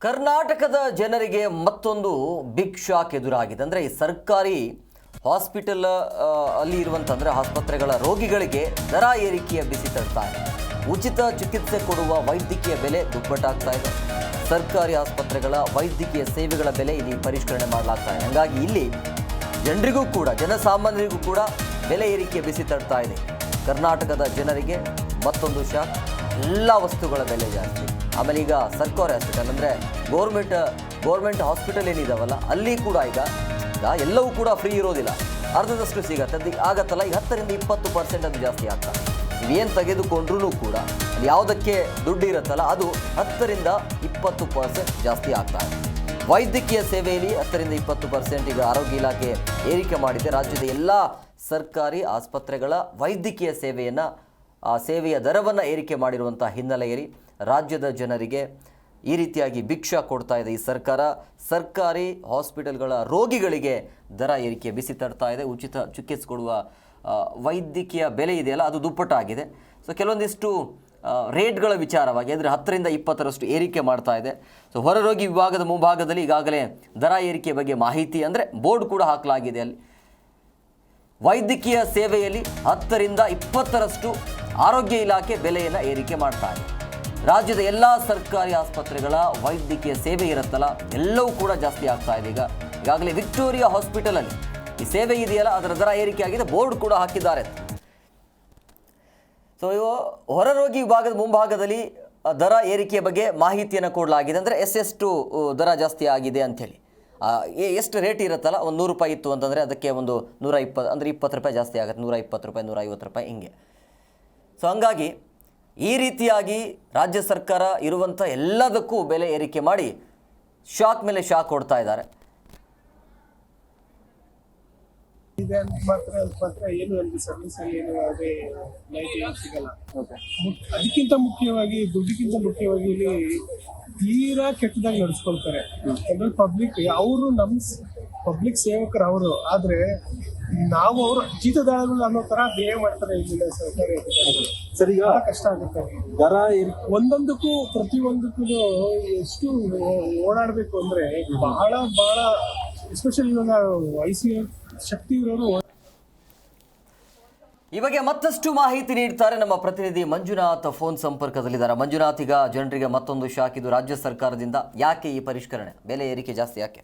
ಕರ್ನಾಟಕದ ಜನರಿಗೆ ಮತ್ತೊಂದು ಬಿಗ್ ಶಾಕ್ ಎದುರಾಗಿದೆ. ಅಂದರೆ ಈ ಸರ್ಕಾರಿ ಹಾಸ್ಪಿಟಲ್ ಅಲ್ಲಿ ಇರುವಂತಂದ್ರೆ ಆಸ್ಪತ್ರೆಗಳ ರೋಗಿಗಳಿಗೆ ದರ ಏರಿಕೆಯ ಬಿಸಿ ತಡ್ತಾ ಇದೆ. ಉಚಿತ ಚಿಕಿತ್ಸೆ ಕೊಡುವ ವೈದ್ಯಕೀಯ ಬೆಲೆ ದುಪ್ಪಟ್ಟಾಗ್ತಾ ಇದೆ. ಸರ್ಕಾರಿ ಆಸ್ಪತ್ರೆಗಳ ವೈದ್ಯಕೀಯ ಸೇವೆಗಳ ಬೆಲೆ ಇಲ್ಲಿ ಪರಿಷ್ಕರಣೆ ಮಾಡಲಾಗ್ತಾ ಇದೆ. ಹಾಗಾಗಿ ಇಲ್ಲಿ ಜನರಿಗೂ ಕೂಡ ಜನಸಾಮಾನ್ಯರಿಗೂ ಕೂಡ ಬೆಲೆ ಏರಿಕೆಯ ಬಿಸಿ ತಡ್ತಾ ಇದೆ. ಕರ್ನಾಟಕದ ಜನರಿಗೆ ಮತ್ತೊಂದು ಶಾಕ್. ಎಲ್ಲ ವಸ್ತುಗಳ ಬೆಲೆ ಜಾಸ್ತಿ. ಆಮೇಲೆ ಈಗ ಸರ್ಕಾರಿ ಹಾಸ್ಪಿಟಲ್ ಅಂದರೆ ಗೌರ್ಮೆಂಟ್ ಹಾಸ್ಪಿಟಲ್ ಏನಿದಾವಲ್ಲ ಅಲ್ಲಿ ಕೂಡ ಈಗ ಎಲ್ಲವೂ ಕೂಡ ಫ್ರೀ ಇರೋದಿಲ್ಲ, ಅರ್ಧದಷ್ಟು ಸಿಗತ್ತೆ. ಅದು ಆಗತ್ತಲ್ಲ, ಈಗ 10% ಅದು ಜಾಸ್ತಿ ಆಗ್ತದೆ. ನೀವೇನು ತೆಗೆದುಕೊಂಡ್ರೂ ಕೂಡ ಅಲ್ಲಿ ಯಾವುದಕ್ಕೆ ದುಡ್ಡು ಇರುತ್ತಲ್ಲ ಅದು 10-20% ಜಾಸ್ತಿ ಆಗ್ತಾ ಇದೆ. ವೈದ್ಯಕೀಯ ಸೇವೆಯಲ್ಲಿ 10-20% ಈಗ ಆರೋಗ್ಯ ಇಲಾಖೆ ಏರಿಕೆ ಮಾಡಿದೆ. ರಾಜ್ಯದ ಎಲ್ಲ ಸರ್ಕಾರಿ ಆಸ್ಪತ್ರೆಗಳ ವೈದ್ಯಕೀಯ ಸೇವೆಯ ದರವನ್ನು ಏರಿಕೆ ಮಾಡಿರುವಂಥ ಹಿನ್ನೆಲೆಯಲ್ಲಿ ರಾಜ್ಯದ ಜನರಿಗೆ ಈ ರೀತಿಯಾಗಿ ಭಿಕ್ಷಾ ಕೊಡ್ತಾ ಇದೆ ಈ ಸರ್ಕಾರ. ಸರ್ಕಾರಿ ಹಾಸ್ಪಿಟಲ್ಗಳ ರೋಗಿಗಳಿಗೆ ದರ ಏರಿಕೆ ಬಿಸಿ ತಡ್ತಾ ಇದೆ. ಉಚಿತ ಚಿಕಿತ್ಸೆ ಕೊಡುವ ವೈದ್ಯಕೀಯ ಬೆಲೆ ಇದೆಯಲ್ಲ ಅದು ದುಪ್ಪಟ್ಟಾಗಿದೆ. ಸೊ ಕೆಲವೊಂದಿಷ್ಟು ರೇಟ್ಗಳ ವಿಚಾರವಾಗಿ ಅಂದರೆ 10-20% ಏರಿಕೆ ಮಾಡ್ತಾ ಇದೆ. ಸೊ ಹೊರರೋಗಿ ವಿಭಾಗದ ಮುಂಭಾಗದಲ್ಲಿ ಈಗಾಗಲೇ ದರ ಏರಿಕೆ ಬಗ್ಗೆ ಮಾಹಿತಿ ಅಂದರೆ ಬೋರ್ಡ್ ಕೂಡ ಹಾಕಲಾಗಿದೆ. ಅಲ್ಲಿ ವೈದ್ಯಕೀಯ ಸೇವೆಯಲ್ಲಿ 10-20% ಆರೋಗ್ಯ ಇಲಾಖೆ ಬೆಲೆಯನ್ನು ಏರಿಕೆ ಮಾಡ್ತಾ ಇದೆ. ರಾಜ್ಯದ ಎಲ್ಲ ಸರ್ಕಾರಿ ಆಸ್ಪತ್ರೆಗಳ ವೈದ್ಯಕೀಯ ಸೇವೆ ಇರುತ್ತಲ್ಲ ಎಲ್ಲವೂ ಕೂಡ ಜಾಸ್ತಿ ಆಗ್ತಾ ಇದೆ. ಈಗಾಗಲೇ ವಿಕ್ಟೋರಿಯಾ ಹಾಸ್ಪಿಟಲಲ್ಲಿ ಈ ಸೇವೆ ಇದೆಯಲ್ಲ ಅದರ ದರ ಏರಿಕೆ ಆಗಿದೆ, ಬೋರ್ಡ್ ಕೂಡ ಹಾಕಿದ್ದಾರೆ. ಸೊ ಹೊರರೋಗಿ ವಿಭಾಗದ ಮುಂಭಾಗದಲ್ಲಿ ದರ ಏರಿಕೆಯ ಬಗ್ಗೆ ಮಾಹಿತಿಯನ್ನು ಕೊಡಲಾಗಿದೆ. ಅಂದರೆ ಎಷ್ಟು ದರ ಜಾಸ್ತಿ ಆಗಿದೆ ಅಂಥೇಳಿ. ಎಷ್ಟು ರೇಟ್ ಇರುತ್ತಲ್ಲ, ಒಂದು 100 ರೂಪಾಯಿ ಇತ್ತು ಅಂತಂದರೆ ಅದಕ್ಕೆ ಒಂದು 120 ಅಂದರೆ 20 ರೂಪಾಯಿ ಜಾಸ್ತಿ ಆಗುತ್ತೆ. 120 ರೂಪಾಯಿ 150 ರೂಪಾಯಿ ಹಿಂಗೆ. ಸೊ ಹಂಗಾಗಿ ಈ ರೀತಿಯಾಗಿ ರಾಜ್ಯ ಸರ್ಕಾರ ಇರುವಂಥ ಎಲ್ಲದಕ್ಕೂ ಬೆಲೆ ಏರಿಕೆ ಮಾಡಿ ಶಾಕ್ ಮೇಲೆ ಶಾಕ್ ಕೊಡ್ತಾ ಇದ್ದಾರೆ. ಮಾತ್ರ ಏನು ಅಲ್ಲಿ ಸರ್ವಿಸ್ ಅಲ್ಲಿ ಏನು ಯಾವುದೇ ಲೈಟ್ ಸಿಗಲ್ಲ. ಅದಕ್ಕಿಂತ ಮುಖ್ಯವಾಗಿ ದುಡ್ಡಿಗಿಂತ ಮುಖ್ಯವಾಗಿ ಇಲ್ಲಿ ತೀರಾ ಕೆಟ್ಟದಾಗಿ ನಡೆಸ್ಕೊಳ್ತಾರೆ. ಜನರಲ್ ಪಬ್ಲಿಕ್ ಅವರು ನಮ್ಮ ಪಬ್ಲಿಕ್ ಸೇವಕರು ಅವರು, ಆದ್ರೆ ನಾವು ಅವರು ಜೀತದಾಳಗಳು ಅನ್ನೋ ತರ ಬಿಹೇವ್ ಮಾಡ್ತಾರೆ ಇಲ್ಲಿನ ಸರ್ಕಾರಿ ಅಧಿಕಾರಿಗಳು. ಸರಿ, ಕಷ್ಟ ಆಗುತ್ತೆ. ದರ ಒಂದೊಂದಕ್ಕೂ ಪ್ರತಿಯೊಂದಕ್ಕೂ ಎಷ್ಟು ಓಡಾಡ್ಬೇಕು ಅಂದ್ರೆ ಬಹಳ ಎಸ್ಪೆಷಲಿ ಇವಾಗ ICU ಶಕ್ತಿ ಇರೋರು. ಈ ಬಗ್ಗೆ ಮತ್ತಷ್ಟು ಮಾಹಿತಿ ನೀಡ್ತಾರೆ ನಮ್ಮ ಪ್ರತಿನಿಧಿ ಮಂಜುನಾಥ್ ಫೋನ್ ಸಂಪರ್ಕದಲ್ಲಿದ್ದಾರೆ. ಮಂಜುನಾಥ್, ಈಗ ಜನರಿಗೆ ಮತ್ತೊಂದು ಶಾಕ್. ಇದು ರಾಜ್ಯ ಸರ್ಕಾರದಿಂದ ಯಾಕೆ ಈ ಪರಿಷ್ಕರಣೆ, ಬೆಲೆ ಏರಿಕೆ ಜಾಸ್ತಿ ಯಾಕೆ?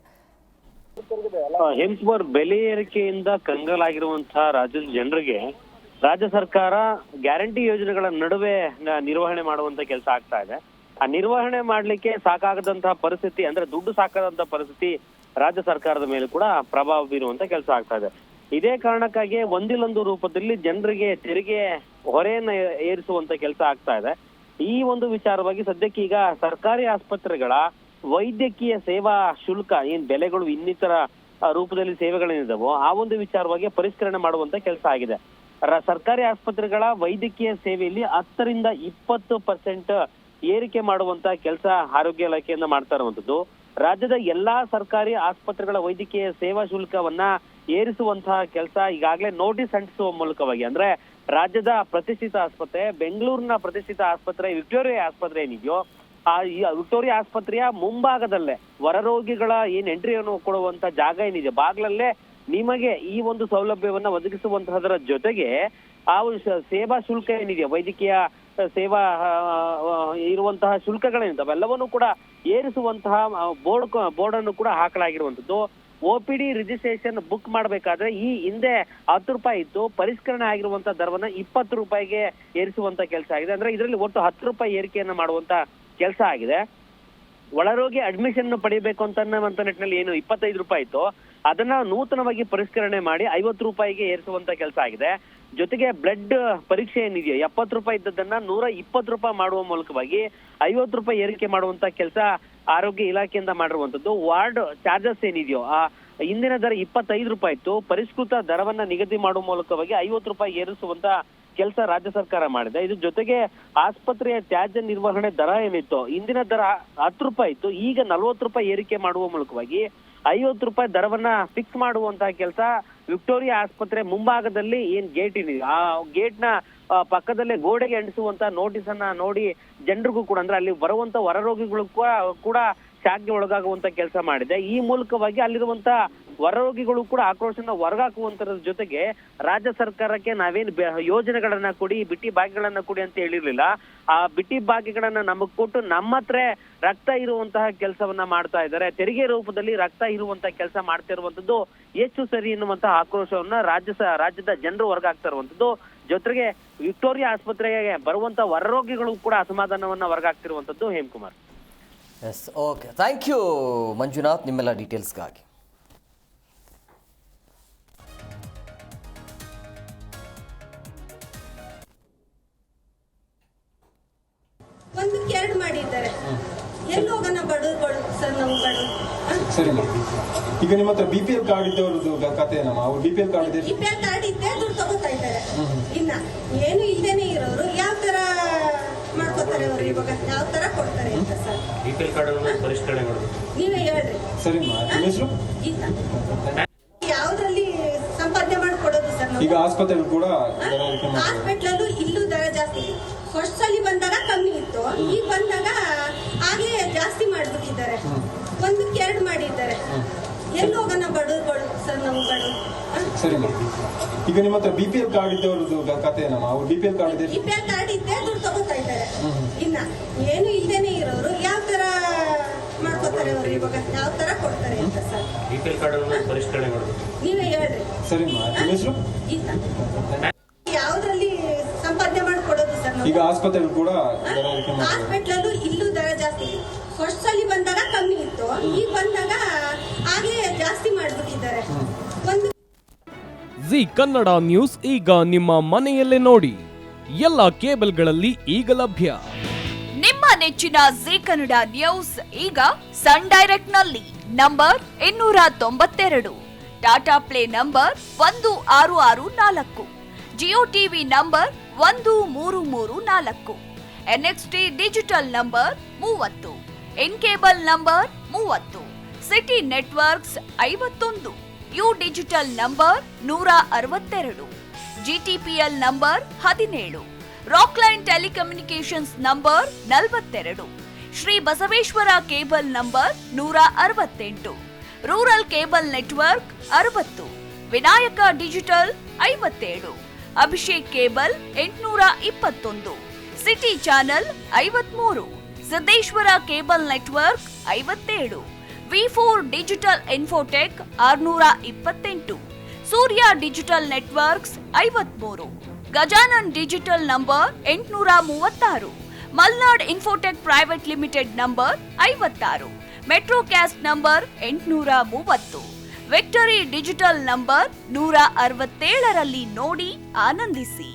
ಹೆಮ್ಸ್ಬರ್ ಬೆಲೆ ಏರಿಕೆಯಿಂದ ಕಂಗಾಲಾಗಿರುವಂತಹ ರಾಜ್ಯದ ಜನರಿಗೆ ರಾಜ್ಯ ಸರ್ಕಾರ ಗ್ಯಾರಂಟಿ ಯೋಜನೆಗಳ ನಡುವೆ ನಿರ್ವಹಣೆ ಮಾಡುವಂತ ಕೆಲಸ ಆಗ್ತಾ ಇದೆ. ಆ ನಿರ್ವಹಣೆ ಮಾಡ್ಲಿಕ್ಕೆ ಸಾಕಾಗದಂತಹ ಪರಿಸ್ಥಿತಿ, ಅಂದ್ರೆ ದುಡ್ಡು ಸಾಕಾದಂತಹ ಪರಿಸ್ಥಿತಿ ರಾಜ್ಯ ಸರ್ಕಾರದ ಮೇಲೆ ಕೂಡ ಪ್ರಭಾವ ಬೀರುವಂತ ಕೆಲಸ ಆಗ್ತಾ ಇದೆ. ಇದೇ ಕಾರಣಕ್ಕಾಗಿ ಒಂದಿಲ್ಲೊಂದು ರೂಪದಲ್ಲಿ ಜನರಿಗೆ ತೆರಿಗೆ ಹೊರೆಯನ್ನ ಏರಿಸುವಂತ ಕೆಲಸ ಆಗ್ತಾ ಇದೆ. ಈ ಒಂದು ವಿಚಾರವಾಗಿ ಸದ್ಯಕ್ಕೆ ಈಗ ಸರ್ಕಾರಿ ಆಸ್ಪತ್ರೆಗಳ ವೈದ್ಯಕೀಯ ಸೇವಾ ಶುಲ್ಕ ಏನ್ ಬೆಲೆಗಳು ಇನ್ನಿತರ ರೂಪದಲ್ಲಿ ಸೇವೆಗಳೇನಿದಾವೋ ಆ ಒಂದು ವಿಚಾರವಾಗಿ ಪರಿಷ್ಕರಣೆ ಮಾಡುವಂತ ಕೆಲಸ ಆಗಿದೆ. ಸರ್ಕಾರಿ ಆಸ್ಪತ್ರೆಗಳ ವೈದ್ಯಕೀಯ ಸೇವೆಯಲ್ಲಿ 10-20% ಏರಿಕೆ ಮಾಡುವಂತ ಕೆಲಸ ಆರೋಗ್ಯ ಇಲಾಖೆಯಿಂದ ಮಾಡ್ತಾ ಇರುವಂತದ್ದು. ರಾಜ್ಯದ ಎಲ್ಲಾ ಸರ್ಕಾರಿ ಆಸ್ಪತ್ರೆಗಳ ವೈದ್ಯಕೀಯ ಸೇವಾ ಶುಲ್ಕವನ್ನ ಏರಿಸುವಂತಹ ಕೆಲಸ ಈಗಾಗಲೇ ನೋಟಿಸ್ ಅಂಟಿಸುವ ಮೂಲಕವಾಗಿ, ಅಂದ್ರೆ ರಾಜ್ಯದ ಪ್ರತಿಷ್ಠಿತ ಆಸ್ಪತ್ರೆ ಬೆಂಗಳೂರಿನ ಪ್ರತಿಷ್ಠಿತ ಆಸ್ಪತ್ರೆ ವಿಕ್ಟೋರಿಯಾ ಆಸ್ಪತ್ರೆ ಏನಿದೆಯೋ ಆ ವಿಕ್ಟೋರಿಯಾ ಆಸ್ಪತ್ರೆಯ ಮುಂಭಾಗದಲ್ಲೇ ಹೊರರೋಗಿಗಳ ಏನ್ ಎಂಟ್ರಿಯನ್ನು ಕೊಡುವಂತ ಜಾಗ ಏನಿದೆ ಬಾಗ್ಲಲ್ಲೇ ನಿಮಗೆ ಈ ಒಂದು ಸೌಲಭ್ಯವನ್ನ ಒದಗಿಸುವಂತಹದರ ಜೊತೆಗೆ ಆ ಸೇವಾ ಶುಲ್ಕ ಏನಿದೆಯೋ ವೈದ್ಯಕೀಯ ಸೇವಾ ಇರುವಂತಹ ಶುಲ್ಕಗಳೇನಿದ್ದಾವೆ ಎಲ್ಲವನ್ನೂ ಕೂಡ ಏರಿಸುವಂತಹ ಬೋರ್ಡ್ ಅನ್ನು ಕೂಡ ಹಾಕಲಾಗಿರುವಂತದ್ದು. OPD ರಿಜಿಸ್ಟ್ರೇಷನ್ ಬುಕ್ ಮಾಡ್ಬೇಕಾದ್ರೆ ಈ ಹಿಂದೆ 10 ರೂಪಾಯಿ ಇತ್ತು, ಪರಿಷ್ಕರಣೆ ಆಗಿರುವಂತ ದರವನ್ನ 20 ರೂಪಾಯಿಗೆ ಏರಿಸುವಂತ ಕೆಲಸ ಆಗಿದೆ. ಅಂದ್ರೆ ಇದರಲ್ಲಿ ಒಟ್ಟು 10 ರೂಪಾಯಿ ಏರಿಕೆಯನ್ನ ಮಾಡುವಂತ ಕೆಲಸ ಆಗಿದೆ. ಒಳರೋಗಿ ಅಡ್ಮಿಷನ್ ಪಡಿಬೇಕು ಅಂತ ನಿಟ್ಟಿನಲ್ಲಿ ಏನು 25 ರೂಪಾಯಿ ಇತ್ತು ಅದನ್ನ ನೂತನವಾಗಿ ಪರಿಷ್ಕರಣೆ ಮಾಡಿ 50 ರೂಪಾಯಿಗೆ ಏರಿಸುವಂತ ಕೆಲಸ ಆಗಿದೆ. ಜೊತೆಗೆ ಬ್ಲಡ್ ಪರೀಕ್ಷೆ ಏನಿದೆಯೋ 70 ರೂಪಾಯಿ ಇದ್ದದನ್ನ 120 ರೂಪಾಯಿ ಮಾಡುವ ಮೂಲಕವಾಗಿ 50 ರೂಪಾಯಿ ಏರಿಕೆ ಮಾಡುವಂತ ಕೆಲಸ ಆರೋಗ್ಯ ಇಲಾಖೆಯಿಂದ ಮಾಡಿರುವಂತದ್ದು. ವಾರ್ಡ್ ಚಾರ್ಜಸ್ ಏನಿದೆಯೋ ಆ ಹಿಂದಿನ ದರ 25 ರೂಪಾಯಿ ಇತ್ತು, ಪರಿಷ್ಕೃತ ದರವನ್ನ ನಿಗದಿ ಮಾಡುವ ಮೂಲಕವಾಗಿ 50 ರೂಪಾಯಿ ಏರಿಸುವಂತ ಕೆಲಸ ರಾಜ್ಯ ಸರ್ಕಾರ ಮಾಡಿದೆ. ಇದ್ರ ಜೊತೆಗೆ ಆಸ್ಪತ್ರೆಯ ತ್ಯಾಜ್ಯ ನಿರ್ವಹಣೆ ದರ ಏನಿತ್ತು ಹಿಂದಿನ ದರ 10 ರೂಪಾಯಿ ಇತ್ತು, ಈಗ 40 ರೂಪಾಯಿ ಏರಿಕೆ ಮಾಡುವ ಮೂಲಕವಾಗಿ 50 ರೂಪಾಯಿ ದರವನ್ನ ಫಿಕ್ಸ್ ಮಾಡುವಂತಹ ಕೆಲಸ ವಿಕ್ಟೋರಿಯಾ ಆಸ್ಪತ್ರೆ ಮುಂಭಾಗದಲ್ಲಿ ಏನ್ ಗೇಟ್ ಇದೆ ಆ ಗೇಟ್ ನ ಪಕ್ಕದಲ್ಲೇ ಗೋಡೆಗೆ ಅಂಟಿಸುವಂತ ನೋಟಿಸ್ ಅನ್ನ ನೋಡಿ ಜನರಿಗೂ ಕೂಡ ಅಂದ್ರೆ ಅಲ್ಲಿ ಬರುವಂತ ಹೊರರೋಗಿಗಳು ಕೂಡ ಶಾಕ್ಗೆ ಒಳಗಾಗುವಂತ ಕೆಲಸ ಮಾಡಿದೆ. ಈ ಮೂಲಕವಾಗಿ ಅಲ್ಲಿರುವಂತ ಹೊರರೋಗಿಗಳು ಕೂಡ ಆಕ್ರೋಶನ ಹೊರಗಾಕುವಂತರ ಜೊತೆಗೆ ರಾಜ್ಯ ಸರ್ಕಾರಕ್ಕೆ ನಾವೇನ್ ಯೋಜನೆಗಳನ್ನ ಕೊಡಿ, ಬಿಟ್ಟಿ ಭಾಗ್ಯಗಳನ್ನ ಕೊಡಿ ಅಂತ ಹೇಳಿರ್ಲಿಲ್ಲ. ಆ ಬಿಟ್ಟಿ ಭಾಗ್ಯಗಳನ್ನ ನಮಗ್ ಕೊಟ್ಟು ನಮ್ಮ ಹತ್ರ ರಕ್ತ ಇರುವಂತಹ ಕೆಲಸವನ್ನ ಮಾಡ್ತಾ ಇದ್ದಾರೆ. ತೆರಿಗೆ ರೂಪದಲ್ಲಿ ರಕ್ತ ಇರುವಂತ ಕೆಲಸ ಮಾಡ್ತಾ ಇರುವಂತದ್ದು ಎಷ್ಟು ಸರಿ ಎನ್ನುವಂತಹ ಆಕ್ರೋಶವನ್ನ ರಾಜ್ಯದ ಜನರು ಹೊರಗಾಗ್ತಾ ಇರುವಂತದ್ದು. ಜೊತೆಗೆ ವಿಕ್ಟೋರಿಯಾ ಆಸ್ಪತ್ರೆಗೆ ಬರುವಂತ ಹೊರರೋಗಿಗಳು ಕೂಡ ಅಸಮಾಧಾನವನ್ನ ಹೊರಗಾಗ್ತಿರುವಂತದ್ದು. Hemakumar. S, okay, thank you Manjunath ನಿಮ್ಮೆಲ್ಲ ಡೀಟೇಲ್ಸ್ಗಾಗಿ. ಒಂದಕ್ಕೆ ಎರಡು ಮಾಡಿದ್ದಾರೆ. ಎಲ್ಲಿ ಹೋಗೋಣ ಬಡವರು ಸರ್, ನಮ್ ಬಡವರು. ಸರಿ, ಈಗ ನಿಮ್ಮ ಹತ್ರ BPL ಕಾರ್ಡ್ ಇದ್ದವ್ರದ್ದು ಕಥೆ ಏನಮ್ಮ? ಅವ್ರು BPL ಕಾರ್ಡ್ ಇದೆ, BPL ಕಾರ್ಡ್ ಇದ್ದೇ ದುಡ್ಡು ತಗೋತಾ ಇದ್ದಾರೆ. ಇನ್ನ ಏನು ಇಲ್ದೇನೆ ಇರೋರು ಯಾವ ತರ ಮಾಡ್ಕೋತಾರೆ ಅವರು? ಇವಾಗ ಯಾವ ತರ ಕೊಡ್ತಾರೆ ಅಂತ ಸರ್ BPL ಕಾರ್ಡ್ ಪರಿಷ್ಕರಣೆ ಮಾಡೋದು ನೀವೇ ಹೇಳ್ರಿ. ಸರಿಮ್ಮ, ನಿಮ್ಮ ಹೆಸರು? ಇಲ್ಲ ಯಾವ್ದ್ರಲ್ಲಿ ಸಂಪಾದನೆ ಮಾಡ್ಕೊಡೋದು ಸರ್ ನಾವು? ಈಗ ಆಸ್ಪತ್ರೆಗಳು ಕೂಡ ಹಾಸ್ಪಿಟ್ಲಲ್ಲೂ ಇಲ್ಲೂ ದರ ಜಾಸ್ತಿ. ಫಸ್ಟ್ ಸಲ ಬಂದಾಗ ಕಮ್ಮಿ ಇತ್ತು, ಈಗ ಬಂದಾಗ ಹಾಗೆ ಜಾಸ್ತಿ ಮಾಡ್ಬಿಟ್ಟಿದ್ದಾರೆ. ಒಂದಕ್ಕೆ ಎರಡು ಮಾಡಿದ್ದಾರೆ. ಎಲ್ಲಿ ಹೋಗೋಣ ಬಡವರು ಸರ್, ನಮ್ ಬಡವರು. ಸರಿಮ್ಮ, ಈಗ ನಿಮ್ಮ ಹತ್ರ BPL ಕಾರ್ಡ್ ಇದ್ದವ್ರದ್ದು ಕಥೆ ಏನಮ್ಮ? ಅವ್ರು BPL ಕಾರ್ಡ್ ಇದೆ, BPL ಕಾರ್ಡ್ ಇದ್ದೇ ದುಡ್ಡು ತಗೋತಾ ಇದ್ದಾರೆ. ಇನ್ನ ಏನು ಇಲ್ದೇನೆ ಇರೋರು ಯಾವ ತರ ಮಾಡ್ಕೋತಾರೆ ಅವರು? ಇವಾಗ ಯಾವ ತರ ಕೊಡ್ತಾರೆ ಅಂತ ಸರ್ BPL ಕಾರ್ಡ್ ಪರಿಷ್ಕರಣೆ ಮಾಡೋದು ನೀವೇ ಹೇಳ್ರಿ. ಸರಿಮ್ಮ, ನಿಮ್ಮ ಹೆಸರು? ಇಲ್ಲ ಯಾವ್ದ್ರಲ್ಲಿ ಸಂಪಾದನೆ ಮಾಡ್ಕೊಡೋದು ಸರ್ ನಾವು? ಈಗ ಆಸ್ಪತ್ರೆಗಳು ಕೂಡ ಹಾಸ್ಪಿಟ್ಲಲ್ಲೂ ಇಲ್ಲೂ ದರ ಜಾಸ್ತಿ. ಫಸ್ಟ್ ಸಲ ಬಂದಾಗ ಕಮ್ಮಿ ಇತ್ತು, ಈಗ ಬಂದಾಗ ಹಾಗೆ ಜಾಸ್ತಿ ಮಾಡ್ಬಿಟ್ಟಿದ್ದಾರೆ. ಒಂದು ಜಿ ಕನ್ನಡ ನ್ಯೂಸ್ ಈಗ ನಿಮ್ಮ ಮನೆಯಲ್ಲೇ ನೋಡಿ. ಎಲ್ಲ ಕೇಬಲ್ಗಳಲ್ಲಿ ಈಗ ಲಭ್ಯ. ನಿಮ್ಮ ನೆಚ್ಚಿನ ಜಿ ಕನ್ನಡ ನ್ಯೂಸ್ ಈಗ ಸನ್ ಡೈರೆಕ್ಟ್ ನಲ್ಲಿ number 292, Tata play number 1664, Jio TV number 1334, NXT digital number 30, in cable number 30, city networks 51, U digital number 162, GTPL number 17, Rockline telecommunications number 42, Shri Basaveshwara cable number 168, rural cable network 60, Vinayaka digital 57, Abhishek cable 821, city channel 53, Siddeshwara cable network 57, V4 digital Infotech 628, Surya digital networks 53, Gajanan digital number 836, Malnad infotech private limited number 56, metrocast number 830, victory digital number 167ರಲ್ಲಿ ನೋಡಿ ಆನಂದಿಸಿ.